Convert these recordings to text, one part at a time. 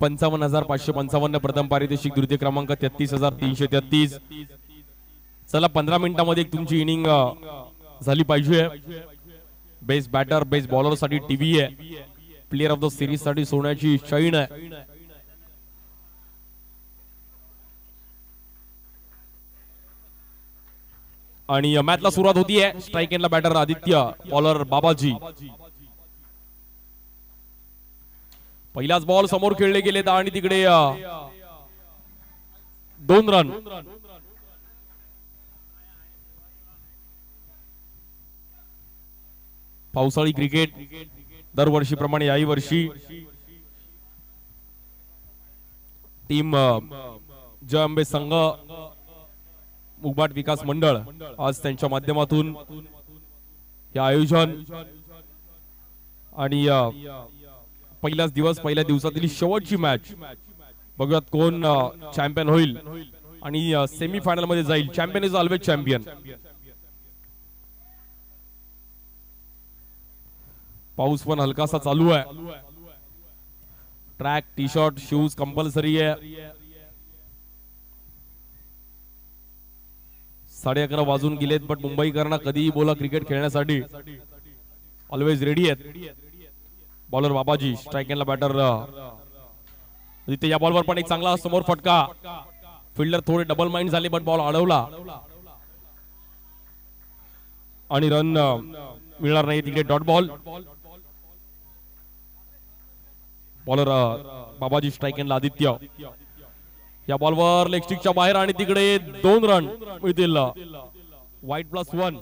55,555 प्रथम पारितोषिक, द्वितीय क्रमांक 33,333. चला 15 मिनिटांमध्ये तुमची इनिंग झाली पाहिजे. बेस्ट बॅटर बेस्ट बॉलर साठी टीव्ही आहे, प्लेयर ऑफ द सिरीज साठी सोन्याची चैन आहे. आणि मॅचला सुरुवात होतीये. स्ट्राइक एंडला बॅटर आदित्य, बॉलर बाबाजी. पहिलाच बॉल समोर खेळले गेले आणि तिकडे 2 रन. पावसाळी क्रिकेट दरवर्षीप्रमाणे याही वर्षी टीम जय अंबे संघ मुगबाट विकास मंडळ आज त्यांच्या माध्यमातून हे आयोजन आणि पहिलाच दिवस, पहिल्या दिवसातील शेवटची मॅच. बघूयात कोण चॅम्पियन होईल आणि सेमी फायनल मध्ये जाईल. Champion is always champion. पाऊस पण हलकासा चालू आहे. Track, T shirt, shoes compulsory आहे. 11:30 वाजून गेलेत, पण मुंबईकरांना कधीही बोला क्रिकेट खेळण्यासाठी ऑलवेज रेडी आहेत. बॉलर बाबाजी, स्ट्राइक एंडला बॅटर तिथे या बॉलवर पण एक चांगला समोर फटका. फिल्डर थोडे डबल माइंड झाले, पण बॉल अडवला आणि रन मिळणार नाही. तिकडे डॉट बॉल. बॉलर बाबाजी, स्ट्राइक एंडला आदित्य. या बॉलवर लेग स्टिकच्या बाहेर आणि तिकडे 2 रन मिळतील. वाईट +1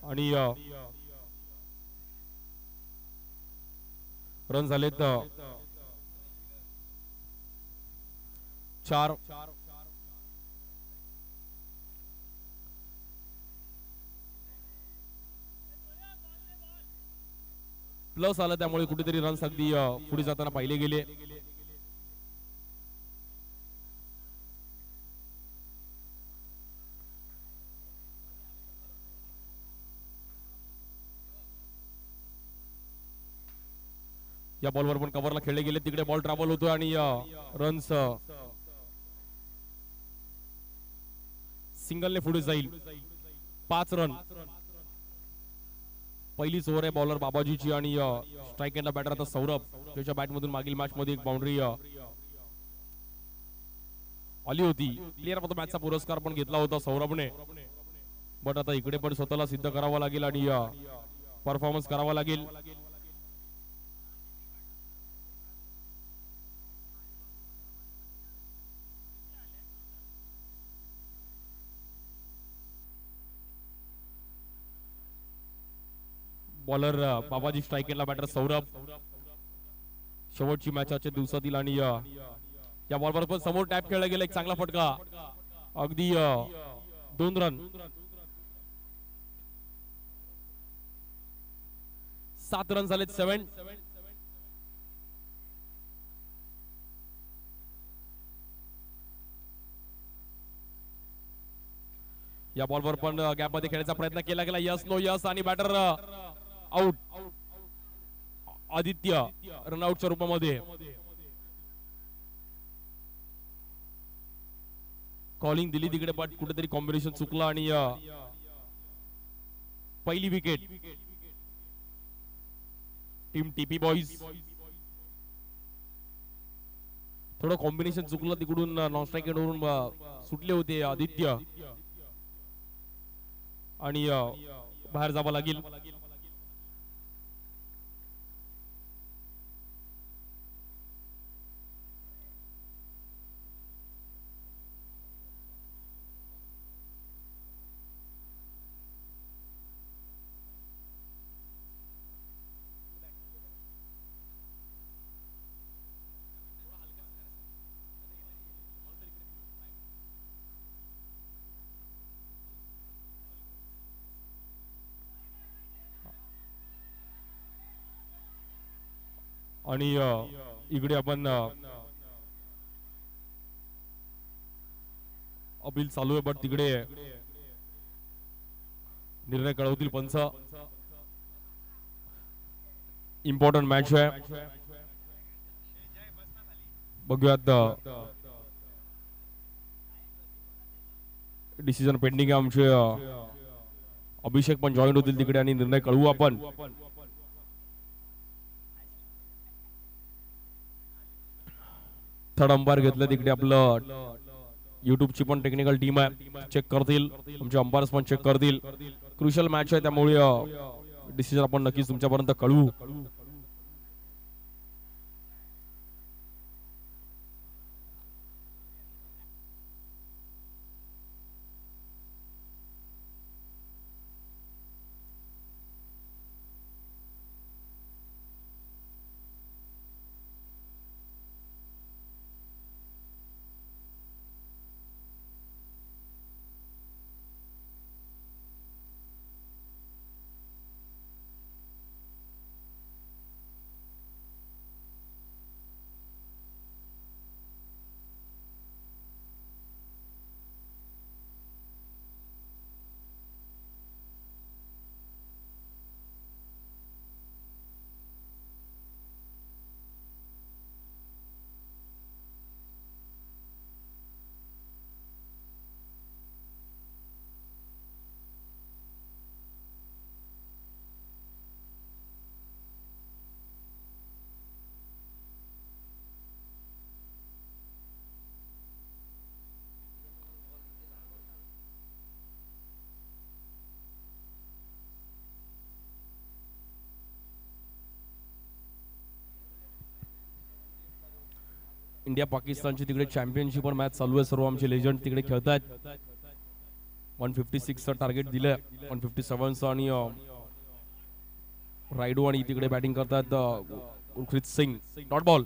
आणि रन झालेत 4. प्लस आलं, त्यामुळे कुठेतरी रन्स अगदी पुढे जाताना पाहिले गेले. या बॉलवर पण कव्हरला खेळले गेले. तिकडे बॉल ट्रॅव्हल होतोय आणि रन्स सिंगलने पुढे जाईल. 5 रन. पहिलीच ओव्हर आहे बॉलर बाबाजीची आणि स्ट्राइक एंडला बॅटर आता सौरभ, त्याच्या बॅट मधून मागील मॅच मध्ये एक बाउंड्री आली होती. प्लेअर ऑफ द मॅचचा पुरस्कार पण घेतला होता सौरभने, बट आता इकडे पण स्वतःला सिद्ध करावं लागेल आणि परफॉर्मन्स करावा लागेल. बॉलर बाबाजी, स्ट्राइक एंडला बॅटर सौरभ. शेवटची मॅच आजच्या दिवसातील आणि या बॉलवर पण समोर टॅप खेळला गेला. एक चांगला फटका, अगदी 2 रन. 7 रन झालेत. 7. या बॉलवर पण गॅप मध्ये खेळण्याचा प्रयत्न केला गेला. यस नो यस आणि बॅटर आउट. आदित्य रनआउटच्या रूपामध्ये. कॉलिंग दिली तिकडे, बट कुठेतरी कॉम्बिनेशन चुकला आणि पहिली विकेट टीम टीपी बॉईज. थोडं कॉम्बिनेशन चुकलं तिकडून, नॉन स्ट्राइक एंडवरून सुटले होते आदित्य आणि बाहेर जावं लागेल. आणि इकडे आपण अपील चालू आहे, बट तिकडे निर्णय कळवतील पंच. इम्पॉर्टंट मॅच आहे. बघूयात डिसिजन पेंडिंग आहे आमचे अभिषेक पण जॉईन होतील तिकडे आणि निर्णय कळवू आपण. थर्ड अंपायर घेतलं तिकडे आपलं युट्यूबची पण टेक्निकल टीम आहे, चेक करतील, आमचे अंपायर्स पण चेक करतील. क्रुशियल मॅच आहे त्यामुळे डिसिजन आपण नक्कीच तुमच्यापर्यंत कळवू. इंडिया पाकिस्तानची तिकडे चॅम्पियनशिप पण मॅच चालू आहे. सर्व आमचे लेजंड तिकडे खेळतात. 156 चं टार्गेट दिलंय, 157 चं आणि रायडू आणि तिकडे बॅटिंग करतात गुरप्रीत सिंग. Dot ball.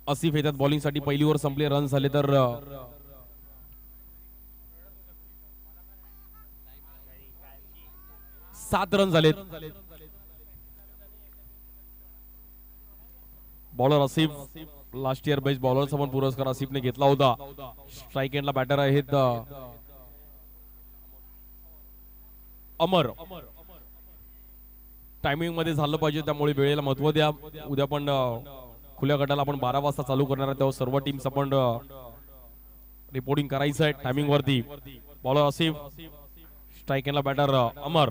आसिफ येतात बॉलिंग साठी. पहिली ओव्हर संपली, रन झाले तर 7 रन झालेत. Bowler Asif, last year best बॉलरचा पण पुरस्कार आसिफने घेतला होता. स्ट्राइक एंडला बॅटर आहेत अमर. टायमिंग मध्ये झालं पाहिजे त्यामुळे वेळेला महत्व द्या. उद्या पण खुल्या गटाला आपण 12 वाजता चालू करणार आहे, तेव्हा सर्व टीम्स आपण रिपोर्टिंग करायचं आहे टायमिंग वरती. बॉलर आसिफ, स्ट्राइक एंडला बॅटर अमर.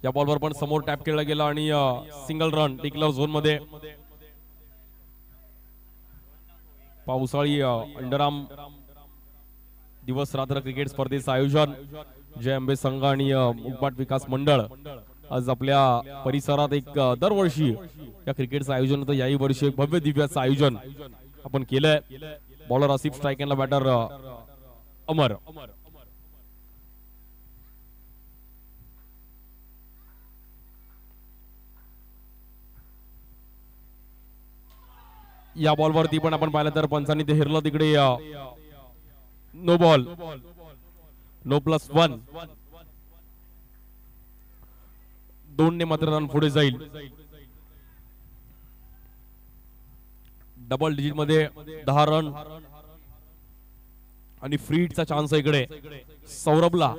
या बॉलवर पण समोर टॅप केला गेला आणि सिंगल रन डिक्लेअर झोन मध्ये. पावसाळी अंडरआर्म दिवस रात्र क्रिकेट स्पर्धेचं आयोजन जय अंबे संघ आणि मुकबाट विकास मंडळ आज आपल्या परिसरात एक दरवर्षी या क्रिकेटचं आयोजन होतं. याही वर्षी एक भव्य दिव्याचं आयोजन आपण केलंय. बॉलर आसिफ, स्ट्राइक एंडला बॅटर अमर. या बॉलवरती पण आपण पाहिलं तर पंचांनी ते हिरलं तिकडे. No ball, no +1. 2 ने मात्र रन पुढे जाईल. डबल डिजिट मध्ये 10 रन आणि फ्री हिटचा चान्स आहे इकडे सौरभला.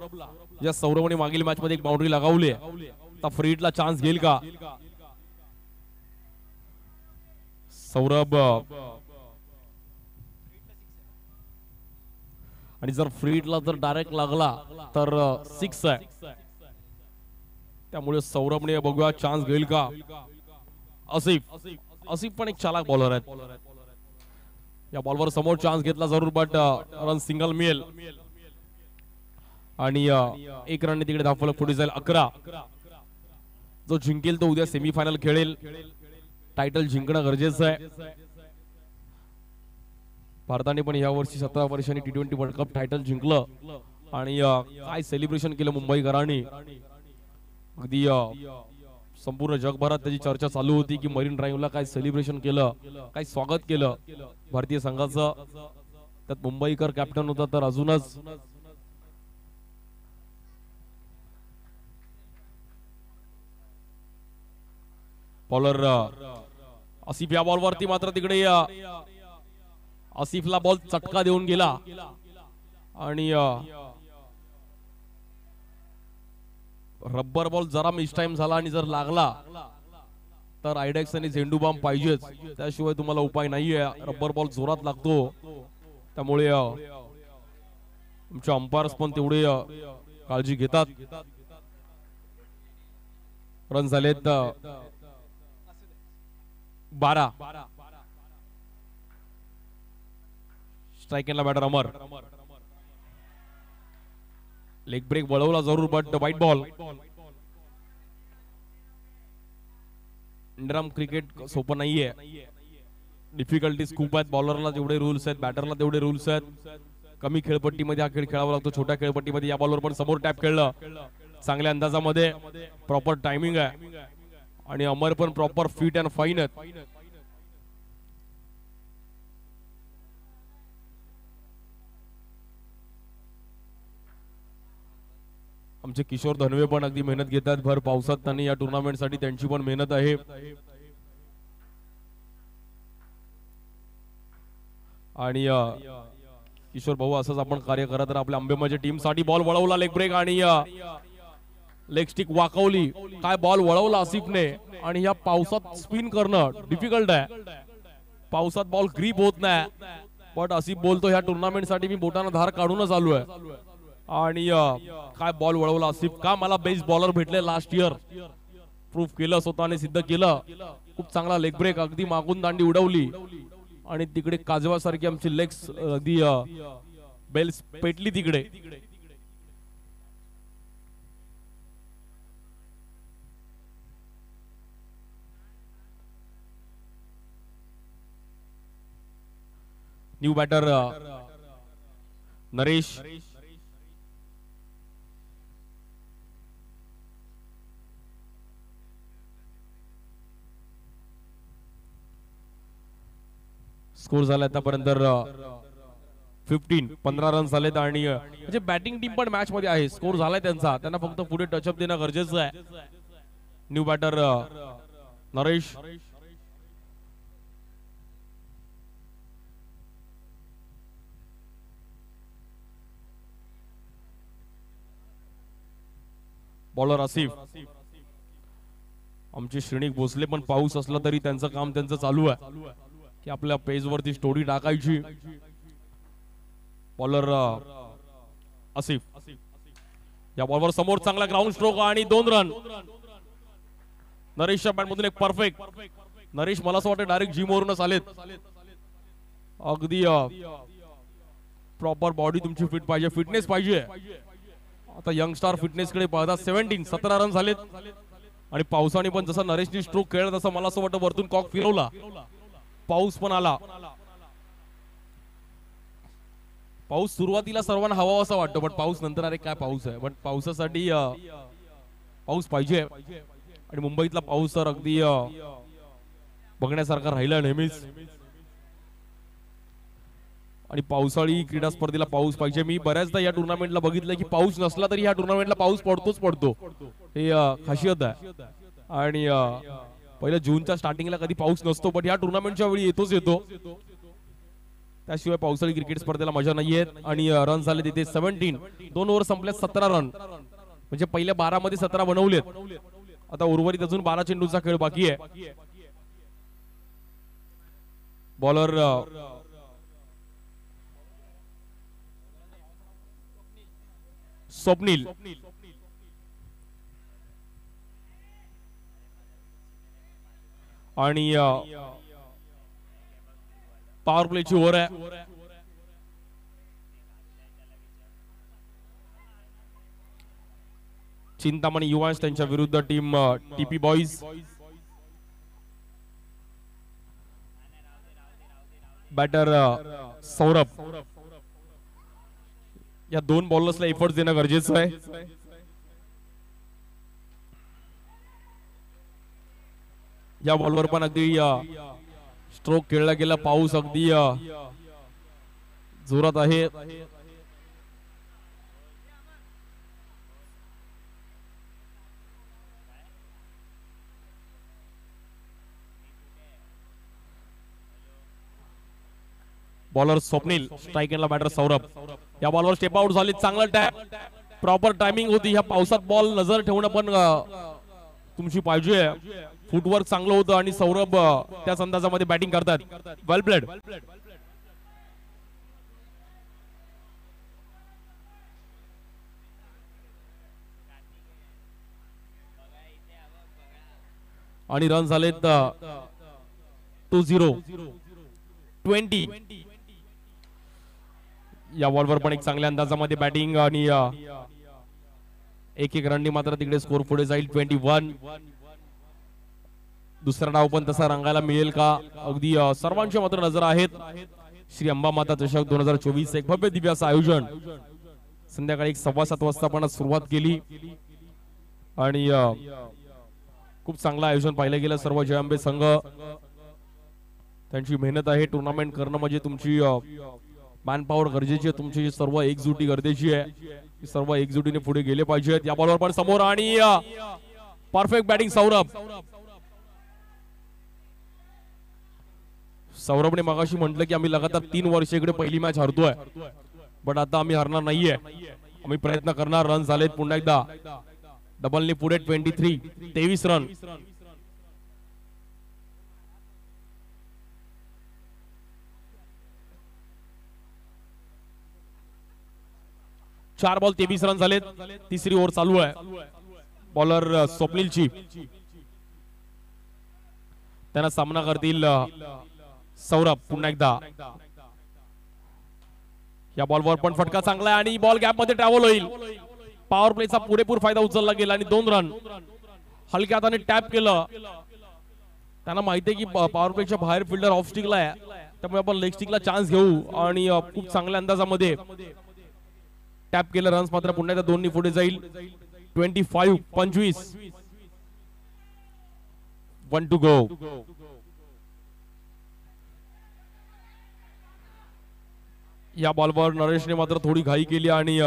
या सौरभने मागील मॅच मध्ये एक बाउंड्री लगावली, आता फ्री हिटला चान्स घेईल का सौरभ? आणि जर फ्री हिटला जर डायरेक्ट लागला तर 6 आहे. त्यामुळे सौरभने बघूया चान्स घेईल का. आसिफ पण एक चालाक बॉलर आहे. या बॉलवर समोर चान्स घेतला जरूर, बट रन सिंगल मिळेल आणि 1 रनने तिकडे धावफलक पुढे जाईल 11. जो जिंकेल तो उद्या सेमीफायनल खेळेल. टायटल जिंकणं गरजेचं आहे. भारताने पण या वर्षी 17 वर्षांनी T20 वर्ल्ड कप टायटल जिंकलं आणि काय सेलिब्रेशन केलं मुंबईकरांनी. अगदी संपूर्ण जगभरात त्याची चर्चा चालू होती की मरीन ड्राईव्हला काय सेलिब्रेशन केलं, काय स्वागत केलं भारतीय संघाचं. त्यात मुंबईकर कॅप्टन होता तर अजूनच बॉलर आसिफ या बॉलवरती मात्र तिकडे आसिफला बॉल चटका देऊन गेला आणि रब्बर बॉल जरा मिस टाइम झाला आणि जर लागला तर आयडेक्स आणि झेंडू बॉम्ब पाहिजेच, त्याशिवाय तुम्हाला उपाय नाहीये. रब्बर बॉल जोरात लागतो त्यामुळे तुमचे अंपायर्स पण तेवढे काळजी घेतात. रन झालेत 12. स्ट्राइकला बॅटर अमर. लेग ब्रेक वळवला जरूर बट वाईट बॉल. इंडियन क्रिकेट सोपं नाहीये, डिफिकल्टीज खूप आहेत. बॉलरला जेवढे रूल्स आहेत बॅटरला तेवढे रूल्स आहेत. कमी खेळपट्टीमध्ये हा खेळ खेळावा लागतो, छोट्या खेळपट्टीमध्ये. या बॉलवर पण समोर टॅप खेळलं चांगल्या अंदाजामध्ये, प्रॉपर टायमिंग आहे आणि अमर पण प्रॉपर फिट अँड फाईन आहेत. आमचे किशोर धनवे पण अगदी मेहनत घेतात भर पावसात. त्यांनी या टुर्नामेंट साठी त्यांची पण मेहनत आहे. आणि किशोर भाऊ असंच आपण कार्य करत राहा आपल्या आंबेमाच्या टीम साठी. बॉल वळवला लेग ब्रेक आणि लेग स्टिक वाकवली. काय बॉल वळवला आसिफने आणि या पावसात स्पिन करणं डिफिकल्ट आहे. पावसात बॉल ग्रीप होत नाही, बट आसिफ बोलतो ह्या टुर्नामेंट साठी मी बोटाने धार काढूनच आलो आहे. आणि काय बॉल वळवला आसिफ. का मला बेस्ट बॉलर भेटले लास्ट इयर, प्रूफ केलं स्वतःने, सिद्ध केलं. खूप चांगला लेग ब्रेक, अगदी मागून दांडी उडवली आणि तिकडे काजवासारखी आमची लेग्स अगदी बेल्स पेटली तिकडे. New batter Naresh. स्कोर झाला आतापर्यंत 15 रन झालेत आणि म्हणजे बॅटिंग टीम पण मॅच मध्ये आहे. स्कोर झालाय त्यांचा, त्यांना फक्त पुढे टचअप देणं गरजेचं आहे. New batter Naresh. Bowler Asif. आमचे श्रेणिक भोसले पण पाऊस असला तरी त्यांचं काम त्यांचं चालू आहे की आपल्या पेज वरती स्टोरी टाकायची. बॉलर आसिफ. या बॉलवर समोर चांगला ग्राउंड स्ट्रोक आणि 2 रन. नरेशच्या बॅट मधून एक परफेक्ट. नरेश मला असं वाटतं डायरेक्ट जिम वरूनच आलेत. अगदी प्रॉपर बॉडी तुमची फिट पाहिजे, फिटनेस पाहिजे. आता यंगस्टार फिटनेस कडे पाहता. 17 रन झालेत आणि पावसाने पण जसा नरेशनी स्ट्रोक खेळला तसं मला असं वाटतं वरतून कॉक फिरवला, पाऊस पण आला. पाऊस सुरुवातीला सर्वांना हवा असा वाटतो, पण पाऊस नंतर अरे काय पाऊस आहे. पण पावसासाठी पाऊस पाहिजे आणि मुंबईतला पाऊस तर अगदी बघण्यासारखा राहिला नेहमीच. आणि पावसाळी क्रीडा स्पर्धेला पाऊस पाहिजे. मी बऱ्याचदा या टुर्नामेंटला बघितलं की पाऊस नसला तरी या टुर्नामेंटला पाऊस पडतोच पडतो, हे खासियत आहे. आणि पहिल्या जूनच्या स्टार्टिंगला कधी पाऊस नसतो, पण या टुर्नामेंटच्या वेळी येतोच येतो. त्याशिवाय पावसाळी क्रिकेट स्पर्धेला मजा नाहीये. आणि रन झाले तिथे 17. 2 ओव्हर संपल्यात 17 रन. म्हणजे पहिल्या 12 मध्ये 17 बनवलेत. आता उर्वरित अजून 12 चेंडूचा खेळ बाकी आहे. बॉलर स्वप्नील. आणि पॉवर प्लेची ओव्हर आहे. चिंतामणी युवांश त्यांच्या विरुद्ध team TP boys. Batter Saurabh. या 2 बॉलर्सला एफर्ट देणं गरजेचं आहे. या बॉलवर पण अगदी स्ट्रोक खेळला गेला. पाऊस अगदी जोरात आहे. बॉलर स्वप्नील, स्ट्राइक एंडला बॅटर सौरभ. या बॉलवर स्टेप आउट झाली. चांगला टॅप, प्रॉपर टायमिंग होती. ह्या पावसात बॉल नजर ठेवणं पण तुमची पाहिजे. फुटवर्क चांगलं होतं आणि सौरभ त्याच अंदाजामध्ये बॅटिंग करतात. वेल प्लेड. आणि रन झालेत 2-0 20. या बॉलवर पण एक चांगल्या अंदाजामध्ये बॅटिंग आणि एक रननी मात्र तिकडे स्कोर पुढे जाईल 21. दुसरा डाव पण तसा रंगायला मिळेल का? अगदी सर्वांच्या मात्र नजर आहेत. श्री अंबामाता चषक 2024 एक भव्य दिव्य असं आयोजन संध्याकाळी 7:15 वाजता पण सुरुवात केली आणि खूप चांगलं आयोजन पाहिलं गेलं. सर्व जय अंबे संघ त्यांची मेहनत आहे. टुर्नामेंट करणं म्हणजे तुमची मॅन पॉवर गरजेची आहे. तुमची सर्व एकजुटी गरजेची आहे. सर्व एकजुटीने पुढे गेले पाहिजेत. या बॉलवर पण समोर आणि परफेक्ट बॅटिंग सौरभने मगाशी म्हटलं की आम्ही लगातार 3 वर्ष इकडे पहिली मॅच हरतोय, पण आता आम्ही हरणार नाहीये. आम्ही प्रयत्न करणार. रन झालेत पुन्हा एकदा डबलने पुढे 23 रन. 4 बॉल 23 रन झालेत. तिसरी ओव्हर चालू आहे. बॉलर स्वप्नीलची, त्यांना सामना करतील सौरभ. पुन्हा एकदा या बॉलवर पण फटका चांगला आहे आणि बॉल गॅप मध्ये ट्रॅव्हल होईल. पॉवर प्लेचा पुरेपूर फायदा उचलला गेला आणि 2 रन. हलक्या हाताने टॅप केलं. त्यांना माहिती आहे की पॉवर प्लेच्या बाहेर फिल्डर ऑफ स्टिकला आहे, त्यामुळे आपण लेग स्टिकला चान्स घेऊ आणि खूप चांगल्या अंदाजामध्ये टॅप केलं. रन्स मात्र पुन्हा एकदा 2 पुढे जाईल. 25 1 to go. या बॉलवर नरेशने मात्र थोडी घाई केली आणि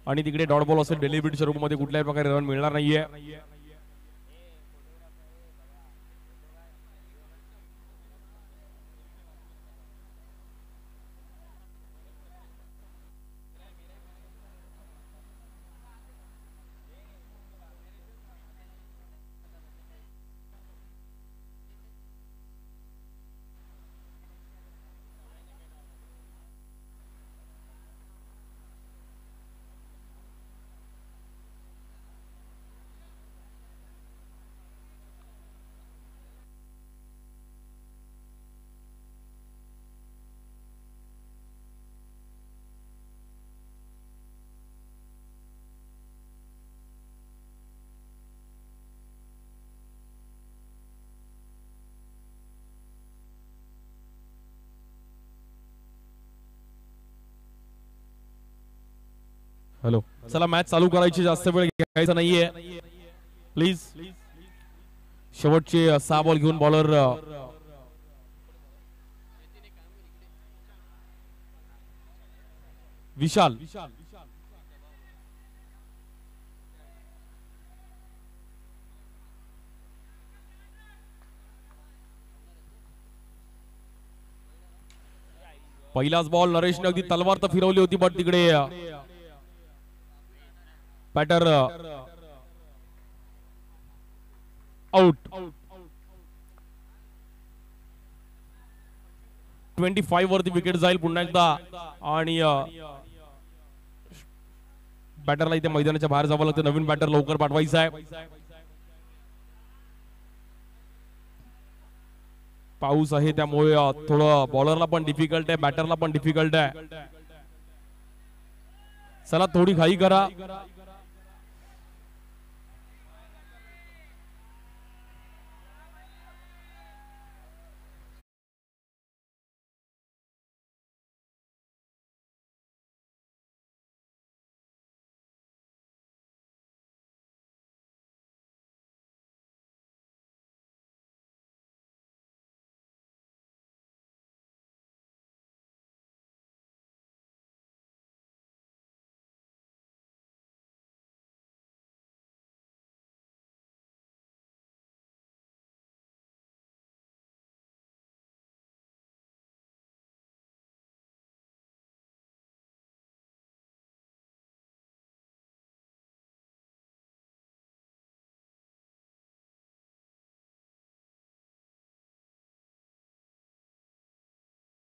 आणि तिकडे डॉट बॉल असेल. डेलिव्हरी स्वरूपामध्ये कुठल्याही प्रकारे रन मिळणार नाहीये. हॅलो, चला मॅच चालू करायची. जास्त वेळ घ्यायचा नाहीये प्लीज. शेवटचे 6 बॉल घेऊन बॉलर विशाल. पहिलाच बॉल नरेशने अगदी तलवार तर फिरवली होती, बट तिकडे बॅटर आउट. 25 वरती विकेट जाईल पुन्हा एकदा आणि बॅटरला इथे मैदानाच्या बाहेर जावं लागतं, नवीन बॅटर लवकर पाठवायचा आहे. पाऊस आहे त्यामुळे थोडं बॉलरला पण डिफिकल्ट आहे, बॅटरला पण डिफिकल्ट आहे. चला थोडी घाई करा.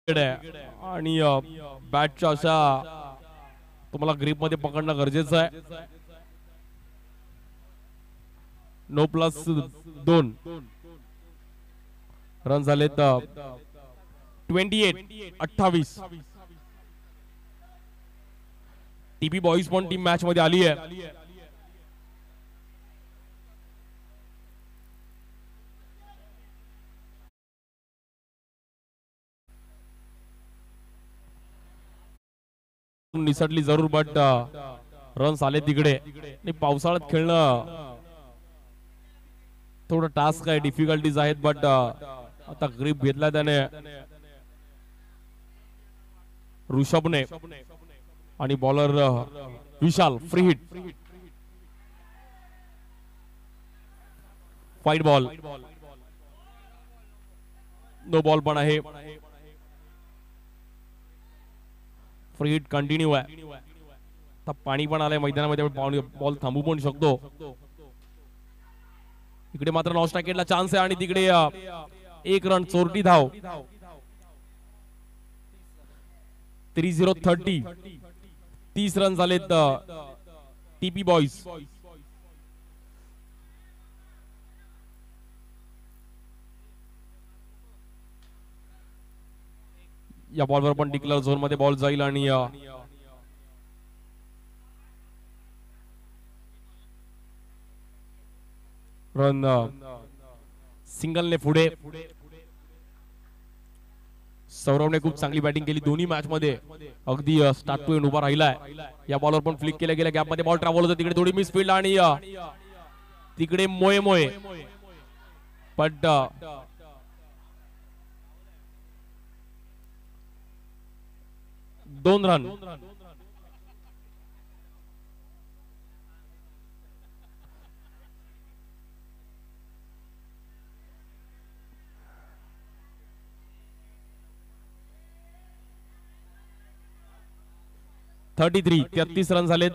आणि बॅटच्या अशा तुम्हाला ग्रीप मध्ये पकडणं गरजेचं आहे. 9+2 रन झालेत. 28. टीपी बॉईज पण टीम मॅच मध्ये आली आहे. निसटली जरूर बट रन्स आले तिकडे. आणि पावसाळ्यात खेळणं थोडं टास्क आहे, डिफिकल्टीज आहेत, बट आता ग्रीप घेतला त्याने ऋषभने. आणि bowler Vishal free hit. Wide ball, no ball पण आहे. फ्री हिट कंटिन्यू आहे. आता पाणी पण आलंय मैदानामध्ये, बॉल थांबू पण शकतो. इकडे मात्र नॉन स्ट्रायकेटला चान्स आहे आणि तिकडे 1 रन, चोरटी धाव. 30. 30 रन झालेत टीपी बॉईज. या बॉलवर पण डिक्लेअर झोन मध्ये बॉल जाईल आणि रन सिंगलने पुढे. सौरवने खूप चांगली बॅटिंग केली दोन्ही मॅच मध्ये, अगदी स्टार्ट टू एंड उभा राहिलाय. या बॉलवर पण फ्लिक केल्या गेल्या, गॅप मध्ये बॉल ट्रॅव्हल होतो, तिकडे थोडी मिस फील्ड आणि तिकडे मोये पण 2 रन. थर्टी 33 रन झालेत.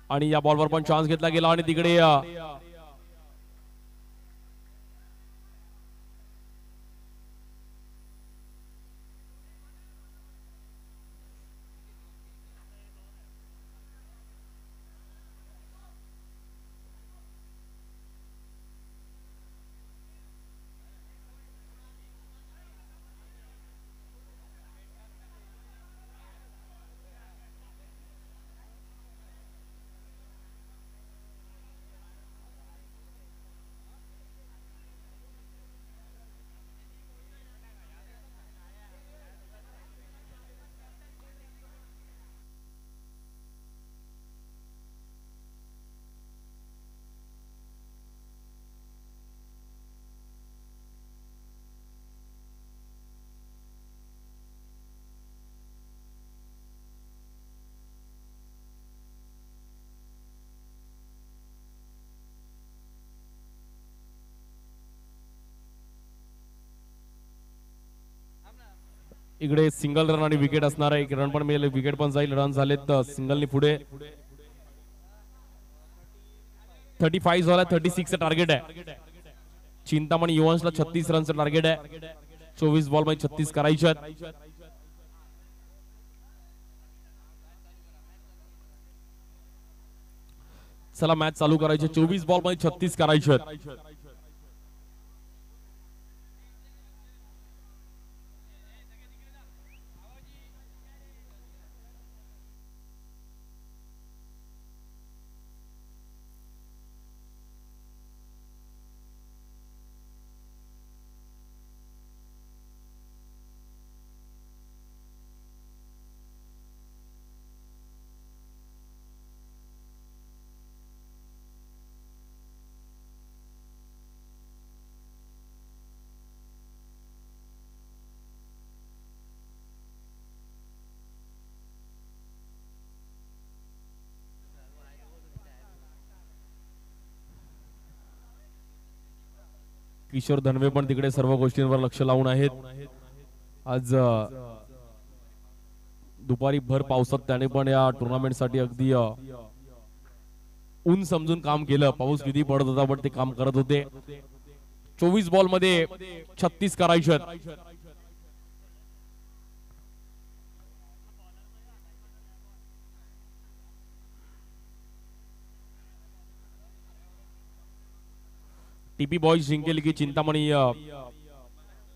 आणि या बॉलवर पण चान्स घेतला गेला आणि तिकडे इकडे सिंगल रन आणि विकेट असणार आहे. एक रन पण मिळेल, विकेट पण जाईल. रन झालेत सिंगलनी पुढे 35 झाला. 36 टार्गेट आहे. चिंतामणी युवांसला 36 रनचं टार्गेट आहे. 24 बॉल मध्ये 36 करायचे. चला मॅच चालू करायचे. 24 बॉल मध्ये 36 करायचे. किशोर धनवे पण तिकडे सर्व गोष्टींवर लक्ष लावून आहेत. आज दुपारी भर पावसात त्याने पण या टुर्नामेंट साठी अगदी ऊन समजून काम केलं. पाऊस किती पडत होता पण ते काम करत होते. 24 बॉल मध्ये 36 करायचे. टीपी बॉयज जिंकेल की चिंतामणी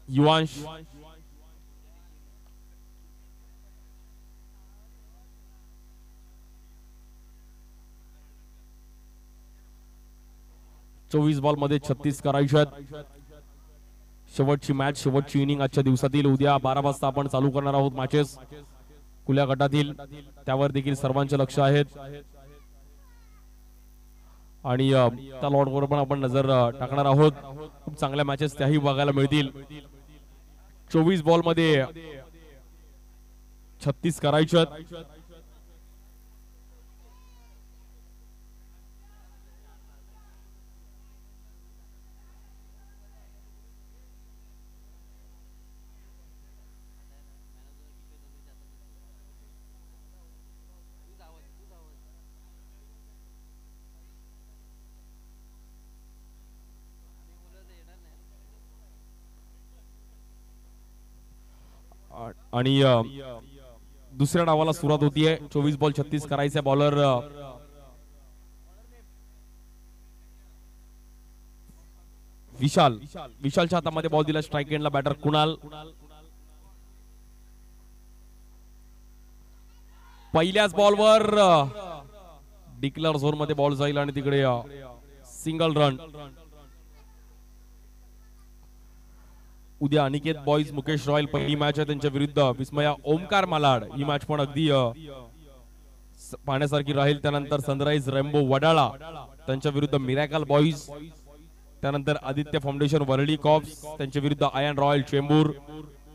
युवांश? चोवीस बॉल मध्ये 36 करायचे. शेवटची मॅच, शेवटची इनिंग आजच्या दिवसातील. उद्या 12 वाजता आपण चालू करणार आहोत मॅचेस खुल्या गटातील. त्यावर देखील सर्वांचे लक्ष आहेत आणि त्या लॉटवर पण आपण नजर टाकणार आहोत. खूप चांगल्या मॅचेस त्याही बघायला मिळतील. 24 बॉल मध्ये 36 करायचे. आणि दुसऱ्या डावाला सुरुवात होतीये. 24 बॉल 36 करायचे. बॉलर विशालच्या हातामध्ये बॉल दिला. स्ट्राइक एंडला बॅटर कुणाल. पहिल्याच बॉलवर डिक्लेअर झोन मध्ये बॉल जाईल आणि तिकडे सिंगल रन. उद्या अनिकेत बॉईज मुकेश रॉयल पहिली मॅच आहे त्यांच्या विरुद्ध. विस्मया ओमकार मालाड ही मॅच पण अगदी पाहण्यासारखी राहील. त्यानंतर सनराइज रेम्बो वडाळा त्यांच्या विरुद्ध मिरॅकल बॉईज. त्यानंतर आदित्य फाउंडेशन वरळी कॉप्स त्यांच्या विरुद्ध आयन रॉयल चेंबूर.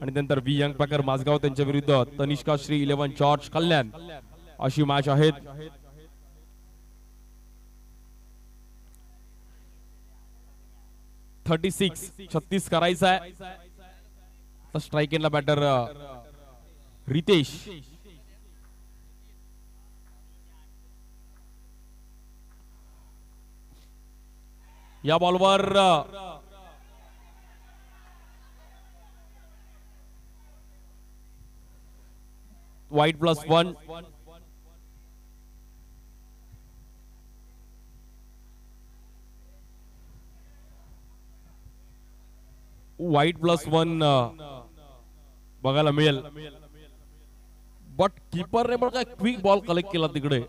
आणि नंतर व्ही यंग पॅकर माझगाव त्यांच्या विरुद्ध तनिष्का श्री 11 जॉर्ज कल्याण. अशी मॅच आहेत. छत्तीस करायचा आहे. स्ट्राइक एंडला बॅटर रितेश. या बॉलवर वाईट +1. वाईट +1 बघायला मिळेल. बट कीपरने पण काय क्विक बॉल कलेक्ट केला तिकडे.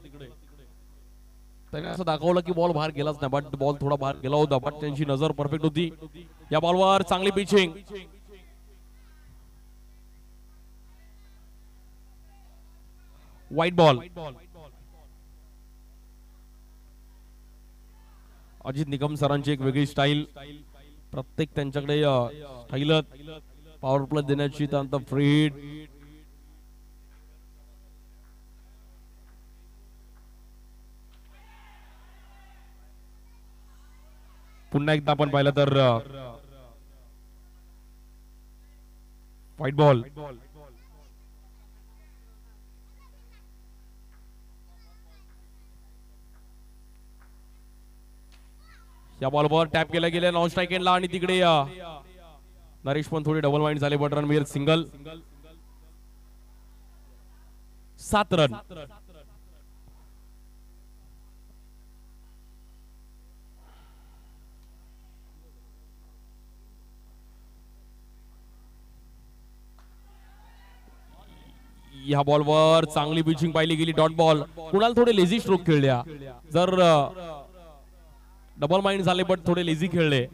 त्याने असं दाखवलं की बॉल बाहेर गेलाच नाही. बट बॉल थोडा बाहेर गेला होता. बट त्यांची नजर परफेक्ट होती. या बॉलवर चांगली पिचिंग. वाईट बॉल. अजित निकम सरांची एक वेगळी स्टाईल. प्रत्येक त्यांच्याकडे स्टाईल पॉवर प्ले देण्याची. त्यानंतर फ्री हिट. पुन्हा एकदा आपण पाहिलं तर व्हाईट बॉल. या बॉलवर टॅप केला गेला नॉन स्ट्राईक एंडला आणि तिकडे नरेश पण थोडे डबल माइंड झाले बट रणवीर सिंगल 7 रन. या बॉलवर चांगली पिचिंग पाहिली गेली डॉट बॉल. कुणाल थोडे लेझी स्ट्रोक खेळल्या जर डबल माइंड झाले बट थोडे लेझी खेळले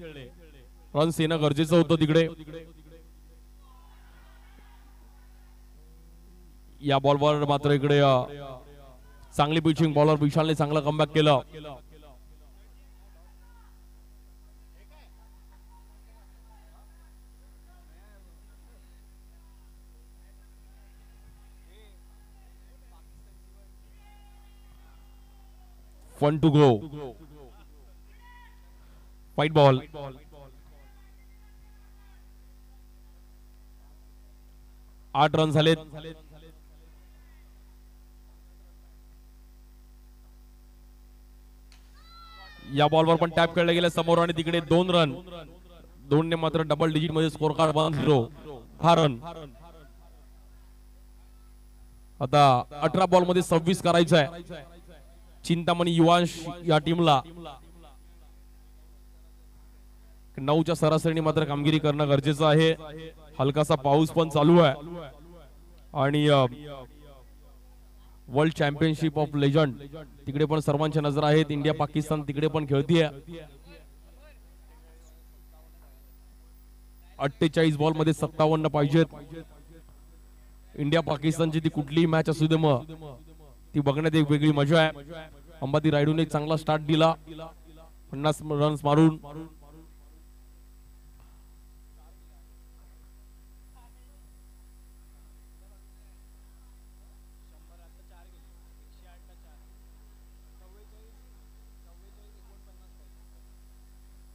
रन्स येणं गरजेचं होतं तिकडे. या बॉलवर मात्र इकडे चांगली पिचिंग बॉलर विशालने चांगला कमबॅक केलं. Fun to go. White ball. आठ रन झालेत. या बॉलवर पण टॅप खेळला गेला समोर आणि तिकडे 2 रन. 2 ने मात्र डबल डिजिट मध्ये स्कोर कार्ड 1-0. हा रन. आता 18 बॉल मध्ये 26 करायचं आहे. चिंतामणी युवांश या टीमला 9च्या सरासरीने मात्र कामगिरी करणं गरजेचं आहे. हलकासा पाऊस पण चालू आहे आणि वर्ल्ड चॅम्पियनशिप ऑफ लेजंड तिकडे पण सर्वांच्या नजर आहेत. इंडिया पाकिस्तान तिकडे पण खेळतीये. 48 बॉल मध्ये 57 पाहिजेत. इंडिया पाकिस्तानची ती कुठलीही मॅच असू दे मग ती बघण्यात एक वेगळी मजा आहे. अंबाती रायडूने एक चांगला स्टार्ट दिला 50 रन्स मारून.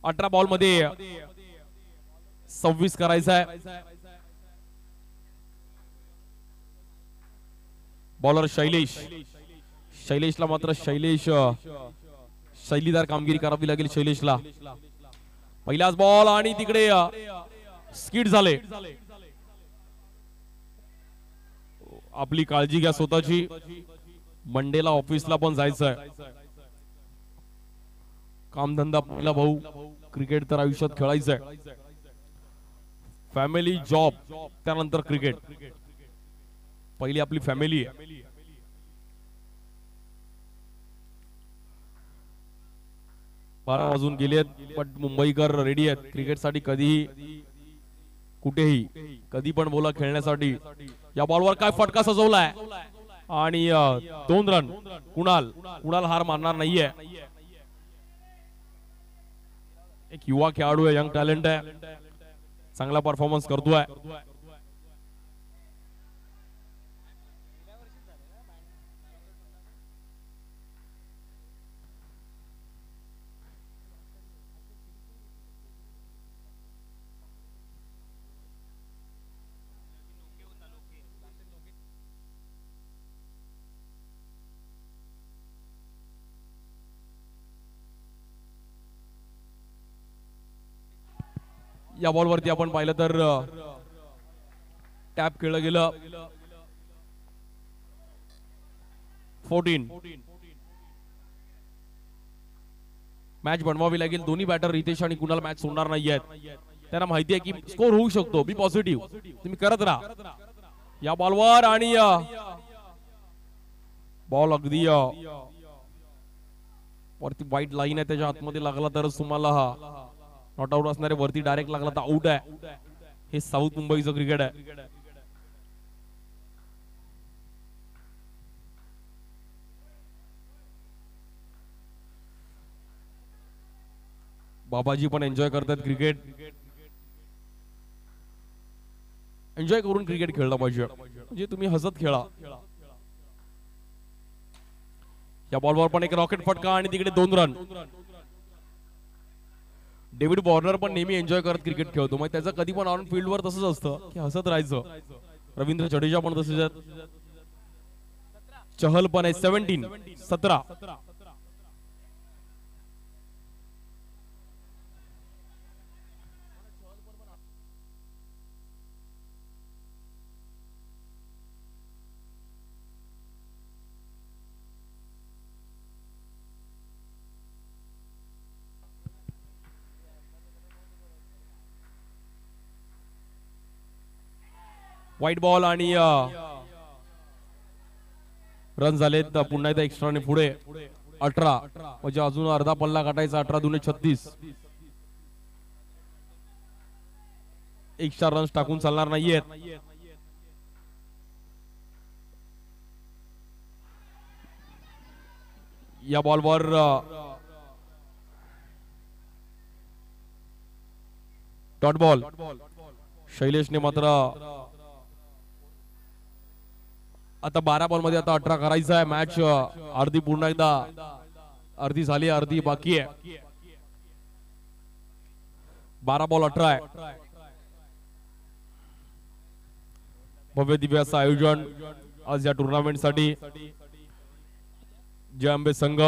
अठरा बॉल मध्ये 26 करायचा आहे. बॉलर शैलेशला मात्र शैलीदार कामगिरी करावी लागेल शैलेशला. पहिलाच बॉल आणि तिकडे स्किड झाले. आपली काळजी घ्या स्वतःची. मंडेला ऑफिसला पण जायचंय. कामधंदा पहिला भाऊ. क्रिकेट तर आयुष्यात खेळायचंय. फॅमिली जॉब त्यानंतर क्रिकेट. पहिली आपली फॅमिली आहे. बारा वाजून गेलेत पण मुंबईकर रेडी आहेत क्रिकेटसाठी. कधीही कुठेही कधी पण बोला खेळण्यासाठी. या बॉलवर काय फटका सजवलाय आणि 2 रन. कुणाल हार मानणार नाहीये. एक युवा खेळाडू आहे. यंग टॅलेंट आहे. चांगला परफॉर्मन्स करतोय. या बॉलवरती आपण पाहिलं तर टॅप खेळलं गेलं. 14. मॅच बनवावी लागेल. दोन्ही बॅटर रितेश आणि कुणाल मॅच सोडणार नाहीयेत. त्यांना माहिती आहे की स्कोर होऊ शकतो. बी पॉझिटिव्ह. तुम्ही करत राहा. या बॉलवर आणि बॉल अगदी वरती वाईट लाईन आहे त्याच्या आतमध्ये लागला तरच तुम्हाला हा नॉट आउट असणारे. वरती डायरेक्ट लागला तर आउट आहे. हे साऊथ मुंबईचं क्रिकेट आहे. बाबाजी पण एन्जॉय करतात क्रिकेट. एन्जॉय करून क्रिकेट खेळला पाहिजे. म्हणजे तुम्ही हसत खेळा. या बॉलवर पण एक रॉकेट फटका आणि तिकडे 2 रन. डेव्हिड वॉर्नर पण नेहमी एन्जॉय करत क्रिकेट खेळतो. मग त्याचं कधी पण ऑन फील्ड वर तसंच असतं की हसत राहायचं. रवींद्र जडेजा पण तसंच. चहल पण आहे. 17. व्हाईट बॉल आणि रन झालेत पुन्हा एकदा एक्स्ट्राने पुढे 18 म्हणजे अजून अर्धा पल्ला गाठायचा 18 दुने 36 एक्स्ट्रा रन्स टाकून चालणार नाहीयेत या बॉलवर डॉट बॉल शैलेशने मात्र आता 12 बॉल मध्ये आता 18 करायचा आहे मॅच अर्धी पुन्हा एकदा अर्धी झाली अर्धी बाकी आहे 12 बॉल 18 आहे भव्य दिव्य असं आयोजन आज या टुर्नामेंट साठी जय अंबे संघ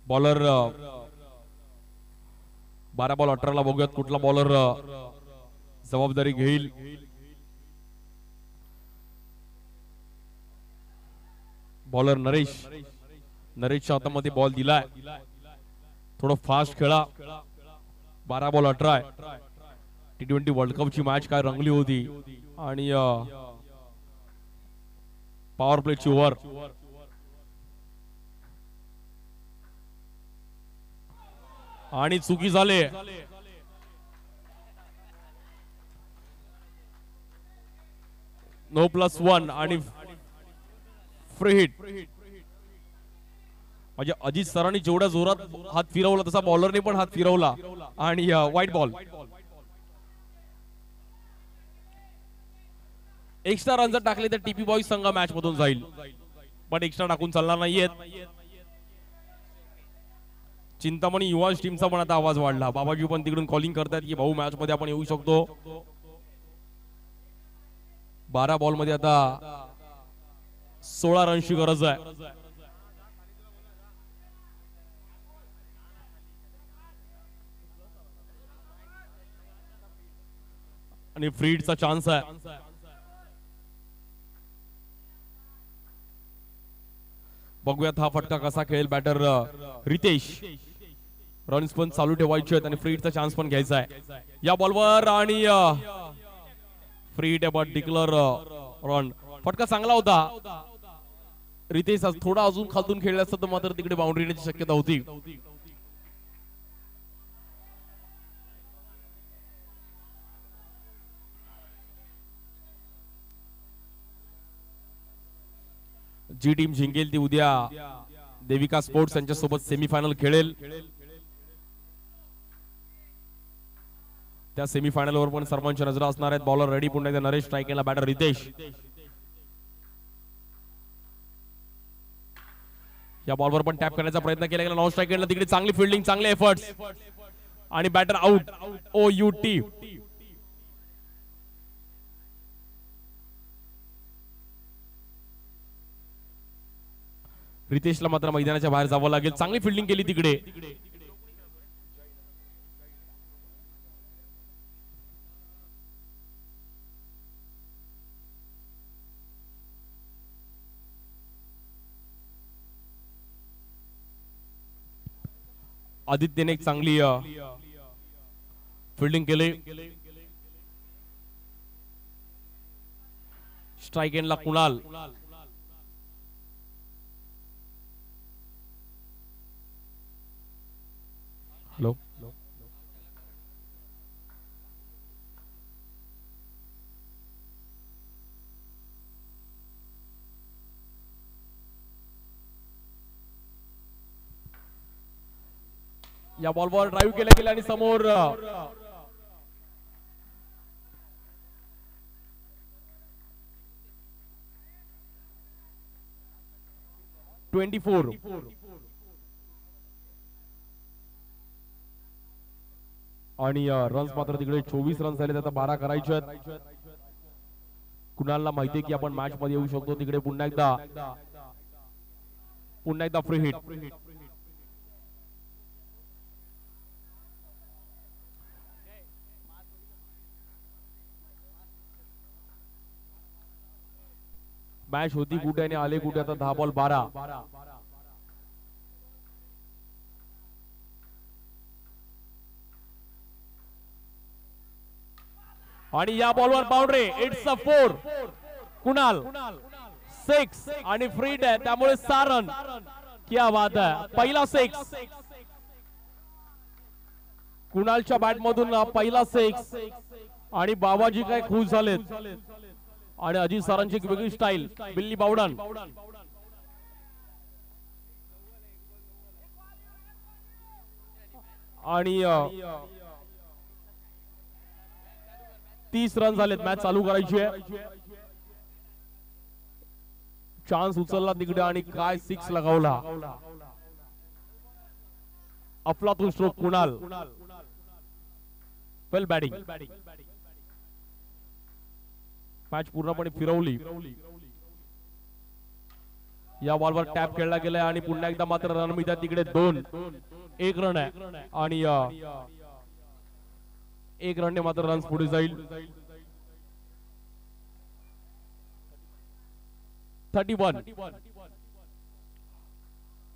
बॉलर 12 बॉल 18 ला बघूयात कुठला बॉलर जबाबदारी घेईल बॉलर नरेशच्या हातामध्ये बॉल दिलाय थोडं फास्ट खेळा 12 बॉल 18 T20 वर्ल्ड कप ची मॅच काय रंगली होती आणि पॉवर प्लेची ओव्हर आणि चुकी झाले +1 आणि फ्री हिट म्हणजे अजित सरांनी जेवढ्या जोरात हात फिरवला तसा बॉलरने पण हात फिरवला आणि व्हाईट बॉल एक्स्ट्रा रन जर टाकले तर टीपी बॉईज संघ मॅच मधून जाईल पण एक्स्ट्रा टाकून चालणार नाहीयेत चिंतामणी युवा टीमचा पण आता आवाज वाढला बाबाजी पण तिकडून कॉलिंग करतात की भाऊ मॅच मध्ये आपण येऊ शकतो 12 बॉल मध्ये आता 16 रनची गरज आहे आणि फ्री हिटचा चान्स आहे बघूयात हा फटका कसा खेळेल बॅटर रितेश रन्स पण चालू ठेवायचे आहेत आणि फ्री हिटचा चान्स पण घ्यायचा आहे या बॉलवर आणि free hit but declare run फटका चांगला होता रितेश थोडा अजून खालून खेळला असता तर मात्र तिकडे बाउंड्री येण्याची शक्यता होती जी टीम जिंकेल ती उद्या देविका स्पोर्ट्स यांच्या सोबत सेमीफायनल खेळेल त्या सेमीफायनल वर पण सर्वांची नजर असणार आहेत बॉलर रेडी पुन्हा एकदा नरेश स्ट्राइक केला बॅटर रितेश या बॉलवर पण टॅप करण्याचा प्रयत्न केला गेला नॉन स्ट्राइक केला तिकडे चांगली फिल्डिंग चांगले एफर्ट्स आणि बॅटर आउट OUT रितेशला मात्र मैदानाच्या बाहेर जावं लागेल चांगली फिल्डिंग केली तिकडे आदित्यने एक चांगली फिल्डिंग केली स्ट्राइक एंडला कुणाल हॅलो या बॉलवर ड्राइव्ह केला गेला आणि समोर 24 आणि रन्स मात्र तिकडे 24 रन झाले आता 12 करायचे आहेत कुणालला माहितीये की आपण मॅच मध्ये येऊ शकतो तिकडे पुन्हा एकदा फ्री हिट मॅच होती कुठे आणि आले कुठे. आता 10 बॉल 12. आणि या बॉलवर बाउंड्री. It's a 4. कुणाल 6 आणि फ्रीड आहे त्यामुळे 6 रन. क्या बात आहे. पहिला 6 कुणालच्या बॅट मधून. पहिला 6 आणि बाबाजी काय खुश झालेत. आणि अजित सरांची एक वेगळी स्टाईल. बिल्ली बावडन आणि 30 रन झालेत. मॅच चालू करायची आहे. चान्स उचलला तिकडे आणि काय 6 लगावला. अफलातून स्ट्रोक कुणाल. वेल बॅटिंग. मॅच पूर्णपणे फिरवली. या बॉलवर टॅप खेळला गेलाय आणि पुन्हा एकदा मात्र रन मिळतात तिकडे 2. 1 रन आहे आणि 1 रनने मात्र रन पुढे जाईल. 31.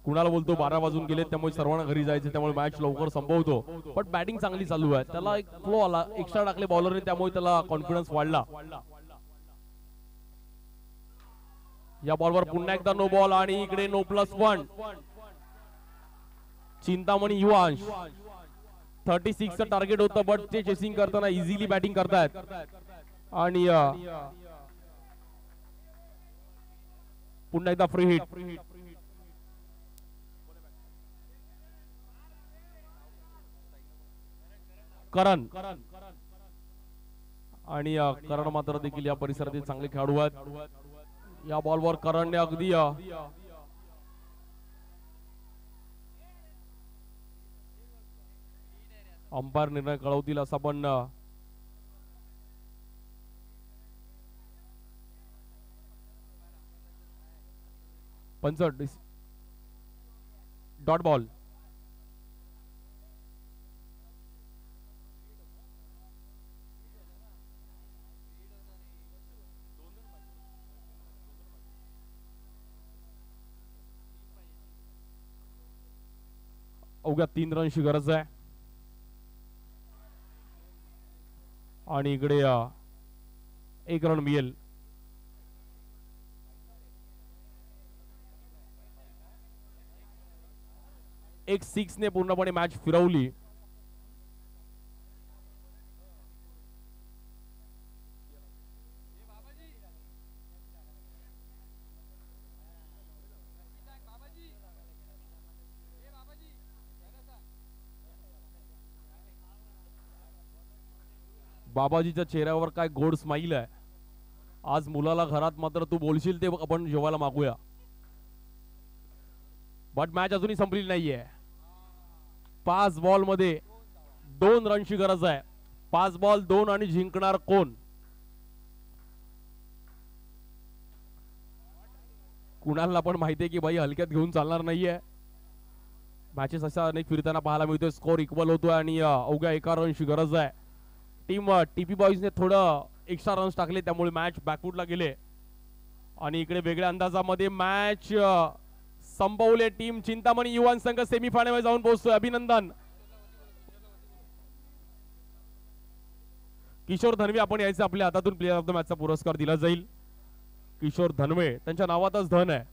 कुणाला बोलतो 12 वाजून गेले त्यामुळे सर्वांना घरी जायचे त्यामुळे मॅच लवकर संपवतो. पण बॅटिंग चांगली चालू आहे. त्याला एक फ्लो आला. एक्स्ट्रा टाकले बॉलरने त्यामुळे त्याला कॉन्फिडन्स वाढला. या बॉलवर पुन्हा एकदा नो बॉल आणि इकडे नो +1. चिंतामणी युवांश 36 चं टार्गेट होतं बट ते चेसिंग करताना इझिली बॅटिंग करतायत. आणि पुन्हा एकदा फ्री हिट. करण आणि करण मात्र देखील या परिसरातील चांगले खेळाडू आहेत. या बॉलवर करणने अगदी अंपायर निर्णय कळवतील असा पण पंचट डॉट बॉल. अवघ्या 3 रनची गरज आहे आणि इकडे 1 रन मिळेल. एक 6 ने पूर्णपणे मॅच फिरवली. बाबाजीच्या चेहऱ्यावर काय गोड स्माइल आहे. आज मुलाला घरात मात्र तू बोलशील ते आपण जेवायला मागूया. बट मॅच अजूनही संपलेली नाहीये. 5 बॉल मध्ये 2 रनची गरज आहे. 5 बॉल 2 आणि जिंकणार कोण. कुणाला पण माहितीये की भाई हलक्यात घेऊन चालणार नाहीये. मॅचेस अशा अनेक फिरताना पाहायला मिळतोय. स्कोर इक्वल होतोय आणि अवघ्या 1 रनची गरज आहे. टीम टीपी बॉईजने थोडं एक्स्ट्रा रन्स टाकले त्यामुळे मॅच बॅकफुटला गेले आणि इकडे वेगळ्या अंदाजामध्ये मॅच संपवले. टीम चिंतामणी युवान संघ सेमीफायनल मध्ये जाऊन पोहोचतोय. अभिनंदन. किशोर धनवे आपण यायचं आपल्या हातातून प्लेयर ऑफ द मॅचचा पुरस्कार दिला जाईल. किशोर धनवे त्यांच्या नावातच धन आहे.